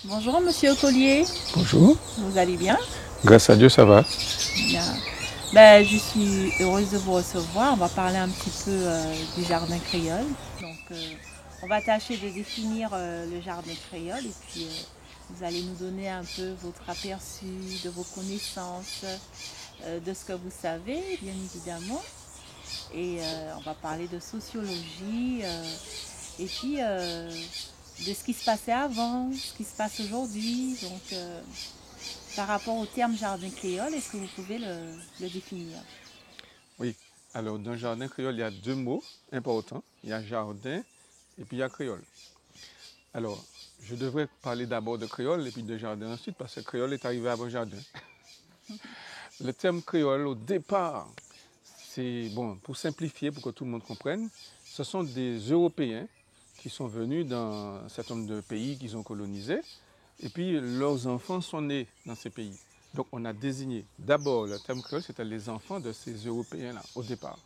Bonjour Monsieur Collier, Bonjour. vous allez bien? Grâce à Dieu, ça va. Bien. Ben, je suis heureuse de vous recevoir. On va parler un petit peu du jardin créole. On va tâcher de définir le jardin créole et puis vous allez nous donner un peu votre aperçu de vos connaissances, de ce que vous savez, bien évidemment. Et on va parler de sociologie et puis de ce qui se passait avant, ce qui se passe aujourd'hui. Par rapport au terme jardin créole, est-ce que vous pouvez le définir? Oui. Alors, dans le jardin créole, il y a deux mots importants. Il y a jardin et puis il y a créole. Alors, je devrais parler d'abord de créole et puis de jardin ensuite parce que créole est arrivé avant jardin. Le terme créole, au départ, c'est, bon, pour simplifier, pour que tout le monde comprenne, ce sont des Européens qui sont venus dans un certain nombre de pays qu'ils ont colonisés. Et puis, leurs enfants sont nés dans ces pays. Donc, on a désigné d'abord le terme créole, c'était les enfants de ces Européens-là, au départ.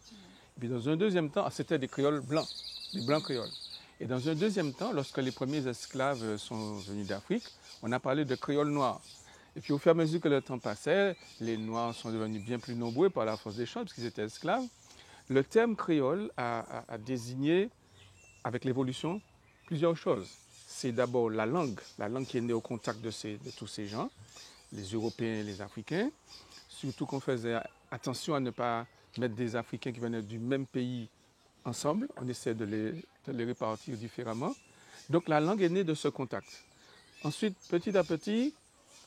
Et puis, dans un deuxième temps, c'était des créoles blancs, des blancs créoles. Et dans un deuxième temps, lorsque les premiers esclaves sont venus d'Afrique, on a parlé de créoles noirs. Et puis, au fur et à mesure que le temps passait, les noirs sont devenus bien plus nombreux par la force des choses, parce qu'ils étaient esclaves. Le terme créole a désigné, avec l'évolution, plusieurs choses. C'est d'abord la langue qui est née au contact de tous ces gens, les Européens et les Africains. Surtout qu'on faisait attention à ne pas mettre des Africains qui venaient du même pays ensemble. On essaie de les répartir différemment. Donc la langue est née de ce contact. Ensuite, petit à petit,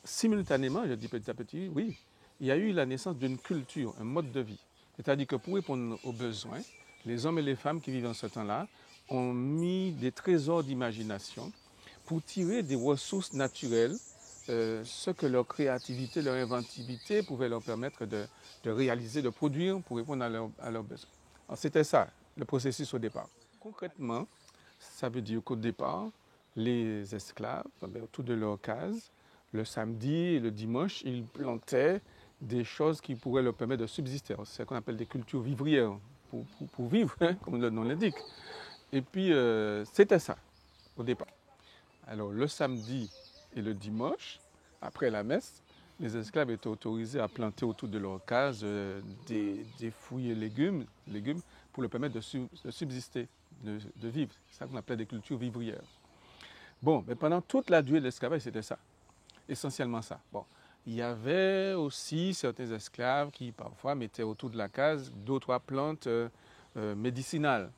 simultanément, je dis petit à petit, oui, il y a eu la naissance d'une culture, un mode de vie. C'est-à-dire que pour répondre aux besoins, les hommes et les femmes qui vivent en ce temps-là ont mis des trésors d'imagination pour tirer des ressources naturelles ce que leur créativité, leur inventivité pouvait leur permettre de réaliser, de produire pour répondre à leurs besoins. C'était ça, le processus au départ. Concrètement, ça veut dire qu'au départ, les esclaves, autour de leur case, le samedi et le dimanche, ils plantaient des choses qui pourraient leur permettre de subsister. C'est ce qu'on appelle des cultures vivrières, pour vivre, hein, comme le nom l'indique. Et puis, c'était ça, au départ. Alors, le samedi et le dimanche, après la messe, les esclaves étaient autorisés à planter autour de leur case des fruits et légumes pour leur permettre de subsister, de vivre. C'est ça qu'on appelle des cultures vivrières. Bon, mais pendant toute la durée de l'esclavage, c'était ça, essentiellement ça. Bon, il y avait aussi certains esclaves qui parfois mettaient autour de la case deux ou trois plantes médicinales,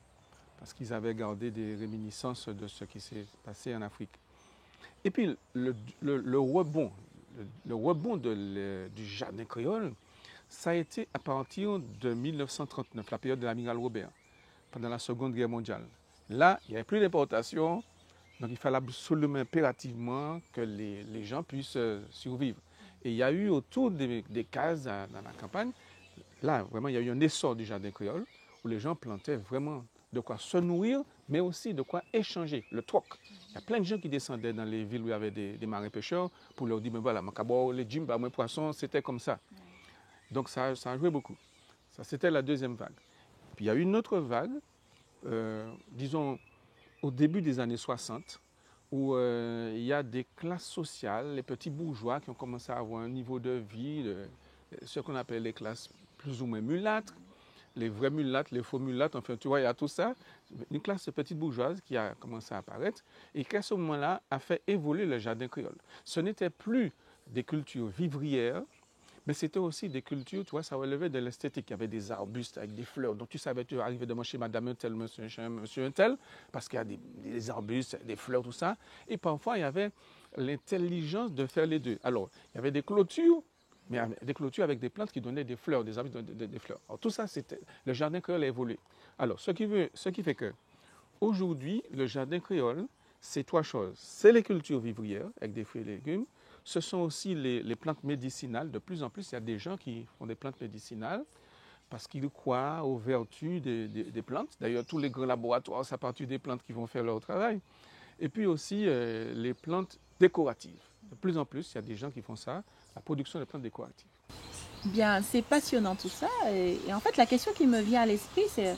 parce qu'ils avaient gardé des réminiscences de ce qui s'est passé en Afrique. Et puis le rebond, le rebond du jardin créole, ça a été à partir de 1939, la période de l'amiral Robert, pendant la Seconde Guerre mondiale. Là, il n'y avait plus d'importation, donc il fallait absolument impérativement que les gens puissent survivre. Et il y a eu autour des cases dans la campagne, là, vraiment, il y a eu un essor du jardin créole, où les gens plantaient vraiment de quoi se nourrir, mais aussi de quoi échanger, le troc. Il y a plein de gens qui descendaient dans les villes où il y avait des marins pêcheurs pour leur dire, mais voilà, macabo, les gyms, bah, moi, poisson, c'était comme ça. Donc ça a joué beaucoup. Ça, c'était la deuxième vague. Puis il y a eu une autre vague, disons, au début des années 60, où il y a des classes sociales, les petits bourgeois qui ont commencé à avoir un niveau de vie, ce qu'on appelle les classes plus ou moins mulâtres, les vrais mulattes, les faux mulattes, enfin tu vois, il y a tout ça. Une classe de petites bourgeoises qui a commencé à apparaître et qui à ce moment-là a fait évoluer le jardin créole. Ce n'était plus des cultures vivrières, mais c'était aussi des cultures, tu vois, ça relevait de l'esthétique. Il y avait des arbustes avec des fleurs. Donc tu savais, tu arrivais devant chez madame un tel, monsieur un tel, parce qu'il y a des arbustes, des fleurs, tout ça. Et parfois, il y avait l'intelligence de faire les deux. Alors, il y avait des clôtures, mais des clôtures avec des plantes qui donnaient des fleurs, des arbustes des fleurs. Alors tout ça, c'était le jardin créole a évolué. Alors, ce qui fait que aujourd'hui, le jardin créole, c'est trois choses. C'est les cultures vivrières avec des fruits et légumes. Ce sont aussi les plantes médicinales. De plus en plus, il y a des gens qui font des plantes médicinales parce qu'ils croient aux vertus des plantes. D'ailleurs, tous les grands laboratoires, c'est à partir des plantes qui vont faire leur travail. Et puis aussi les plantes décoratives. De plus en plus, il y a des gens qui font ça, la production de plantes décoratives. Bien, c'est passionnant tout ça. Et en fait, la question qui me vient à l'esprit, c'est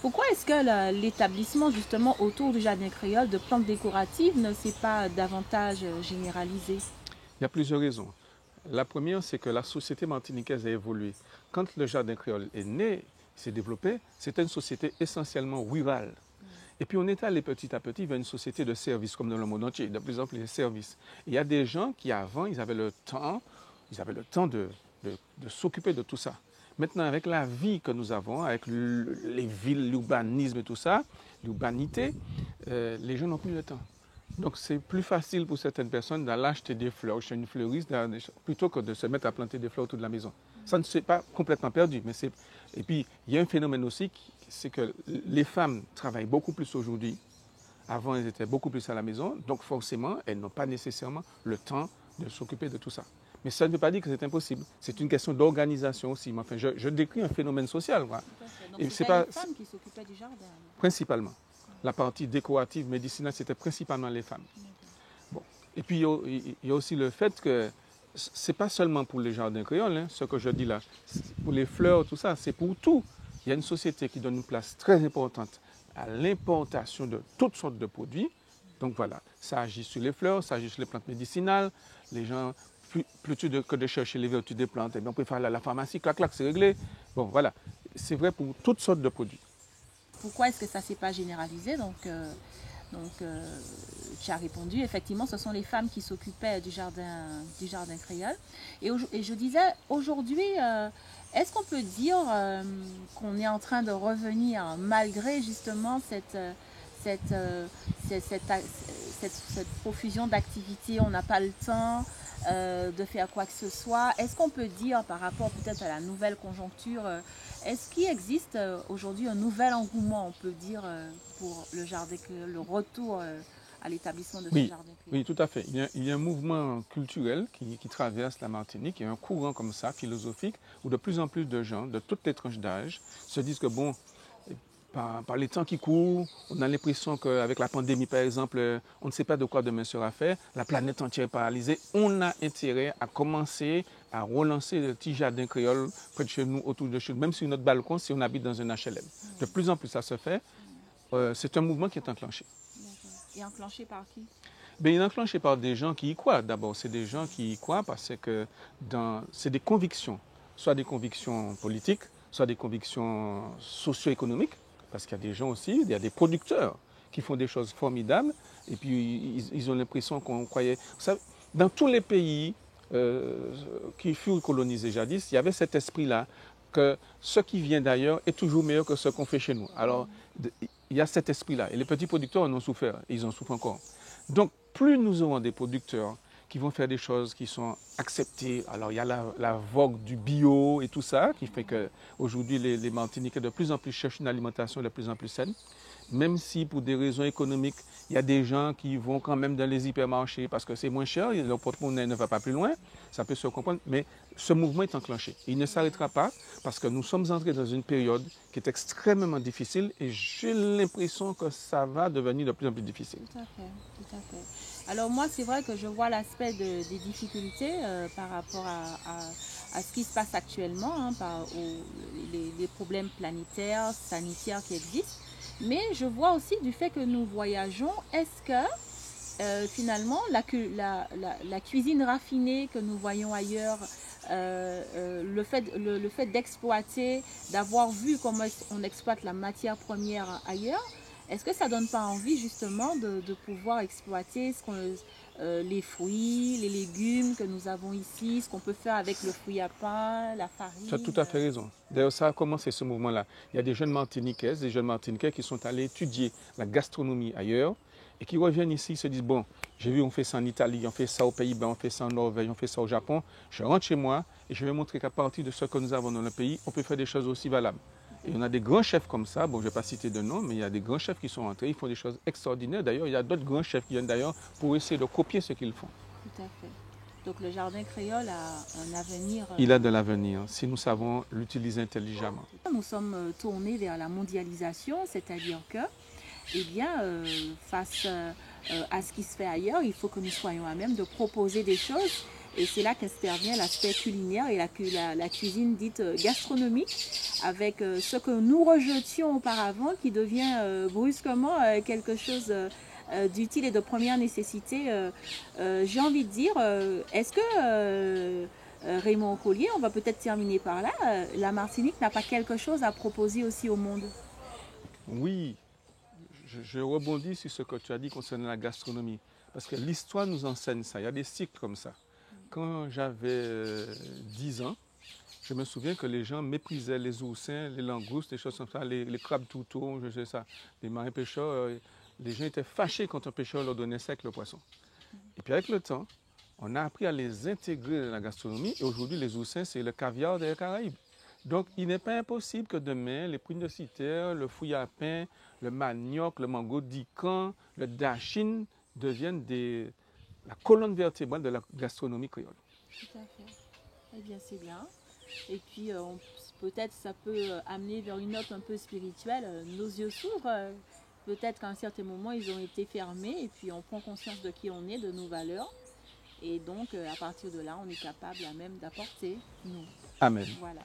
Pourquoi est-ce que l'établissement justement autour du jardin créole de plantes décoratives ne s'est pas davantage généralisé? Il y a plusieurs raisons. La première, c'est que la société martiniquaise a évolué. Quand le jardin créole est né, s'est développé, c'était une société essentiellement rurale. Et puis on est allé petit à petit vers une société de services, comme dans le monde entier, de plus en plus de services. Et il y a des gens qui avant, ils avaient le temps de s'occuper de tout ça. Maintenant, avec la vie que nous avons, avec les villes, l'urbanisme et tout ça, l'urbanité, les gens n'ont plus le temps. Donc c'est plus facile pour certaines personnes d'aller acheter des fleurs chez une fleuriste plutôt que de se mettre à planter des fleurs autour de la maison. Ça ne s'est pas complètement perdu, mais c'est... Et puis il y a un phénomène aussi, c'est que les femmes travaillent beaucoup plus aujourd'hui. Avant, elles étaient beaucoup plus à la maison, donc forcément, elles n'ont pas nécessairement le temps de s'occuper de tout ça. Mais ça ne veut pas dire que c'est impossible. C'est une question d'organisation aussi. Enfin, je décris un phénomène social. Voilà. Donc c'est pas les femmes qui s'occupaient du jardin? Principalement. La partie décorative, médicinale, c'était principalement les femmes. Bon. Et puis, il y a aussi le fait que ce n'est pas seulement pour les jardins créoles, hein, ce que je dis là, pour les fleurs, tout ça, c'est pour tout. Il y a une société qui donne une place très importante à l'importation de toutes sortes de produits. Donc voilà, ça agit sur les fleurs, ça agit sur les plantes médicinales. Les gens, plutôt que de chercher les vertus des plantes, eh bien, on peut faire aller à la pharmacie, clac, clac, c'est réglé. Bon, voilà, c'est vrai pour toutes sortes de produits. Pourquoi est-ce que ça ne s'est pas généralisé? Tu as répondu, effectivement, ce sont les femmes qui s'occupaient du jardin créole. Et je disais, aujourd'hui, est-ce qu'on peut dire qu'on est en train de revenir malgré justement cette profusion d'activités, on n'a pas le temps de faire quoi que ce soit? Est-ce qu'on peut dire par rapport peut-être à la nouvelle conjoncture, est-ce qu'il existe aujourd'hui un nouvel engouement, on peut dire, pour le jardin, le retour à l'établissement de ce jardin créole? Oui, tout à fait. Il y a un mouvement culturel qui traverse la Martinique, il y a un courant comme ça, philosophique, où de plus en plus de gens, de toutes les tranches d'âge, se disent que bon, par les temps qui courent, on a l'impression qu'avec la pandémie, par exemple, on ne sait pas de quoi demain sera fait, la planète entière est paralysée, on a intérêt à commencer à relancer le petit jardin créole près de chez nous, autour de chez nous, même sur notre balcon, si on habite dans un HLM. De plus en plus, ça se fait. C'est un mouvement qui est enclenché. Et enclenché par qui? Ben, il est enclenché par des gens qui y croient. D'abord, c'est des gens qui y croient parce que c'est des convictions, soit des convictions politiques, soit des convictions socio-économiques, parce qu'il y a des gens aussi, il y a des producteurs qui font des choses formidables, et puis ils ont l'impression qu'on croyait... Vous savez, dans tous les pays qui furent colonisés jadis, il y avait cet esprit-là que ce qui vient d'ailleurs est toujours meilleur que ce qu'on fait chez nous. Alors, il y a cet esprit-là. Et les petits producteurs en ont souffert, et ils en souffrent encore. Donc, plus nous aurons des producteurs qui vont faire des choses qui sont acceptées, alors il y a la vogue du bio et tout ça, qui fait qu'aujourd'hui, les Martiniquais de plus en plus cherchent une alimentation de plus en plus saine, même si pour des raisons économiques, il y a des gens qui vont quand même dans les hypermarchés parce que c'est moins cher, leur porte-monnaie ne va pas plus loin, ça peut se comprendre, mais ce mouvement est enclenché. Il ne s'arrêtera pas parce que nous sommes entrés dans une période qui est extrêmement difficile et j'ai l'impression que ça va devenir de plus en plus difficile. Tout à fait, tout à fait. Alors moi, c'est vrai que je vois l'aspect des difficultés par rapport à ce qui se passe actuellement, hein, les problèmes planétaires, sanitaires qui existent. Mais je vois aussi du fait que nous voyageons, est-ce que finalement la cuisine raffinée que nous voyons ailleurs, le fait d'exploiter, d'avoir vu comment on exploite la matière première ailleurs, est-ce que ça ne donne pas envie justement de pouvoir exploiter les fruits, les légumes que nous avons ici, ce qu'on peut faire avec le fruit à pain, la farine? Tu as tout à fait raison. D'ailleurs, ça a commencé ce mouvement-là. Il y a des jeunes Martiniquaises, des jeunes Martiniquais qui sont allés étudier la gastronomie ailleurs et qui reviennent ici, ils se disent, bon, j'ai vu, on fait ça en Italie, on fait ça aux Pays-Bas, on fait ça en Norvège, on fait ça au Japon. Je rentre chez moi et je vais montrer qu'à partir de ce que nous avons dans le pays, on peut faire des choses aussi valables. Et on a des grands chefs comme ça, bon, je ne vais pas citer de nom, mais il y a des grands chefs qui sont entrés, ils font des choses extraordinaires. D'ailleurs, il y a d'autres grands chefs qui viennent d'ailleurs pour essayer de copier ce qu'ils font. Tout à fait. Donc le jardin créole a un avenir. Il a de l'avenir, si nous savons l'utiliser intelligemment. Nous sommes tournés vers la mondialisation, c'est-à-dire que, eh bien, face à ce qui se fait ailleurs, il faut que nous soyons à même de proposer des choses Et c'est là qu'intervient l'aspect culinaire et la cuisine dite gastronomique, avec ce que nous rejetions auparavant qui devient brusquement quelque chose d'utile et de première nécessité. J'ai envie de dire, est-ce que Raymond Collier, on va peut-être terminer par là, la Martinique n'a pas quelque chose à proposer aussi au monde? Oui, je rebondis sur ce que tu as dit concernant la gastronomie. Parce que l'histoire nous enseigne ça. Il y a des cycles comme ça. Quand j'avais 10 ans, je me souviens que les gens méprisaient les oursins, les langoustes, les choses comme ça, les crabes toutons, je sais ça, les marins pêcheurs. Les gens étaient fâchés quand un pêcheur leur donnait sec le poisson. Et puis avec le temps, on a appris à les intégrer dans la gastronomie. Et aujourd'hui, les oursins, c'est le caviar des Caraïbes. Donc, il n'est pas impossible que demain, les prunes de citer, le fouille à pain, le manioc, le mango d'Ican, le dachine deviennent la colonne vertébrale de la gastronomie créole. Tout à fait. Eh bien, c'est bien. Et puis, peut-être ça peut amener vers une note un peu spirituelle. Nos yeux s'ouvrent. Peut-être qu'à un certain moment, ils ont été fermés. Et puis, on prend conscience de qui on est, de nos valeurs. Et donc, à partir de là, on est capable à même d'apporter, nous. Amen. Voilà.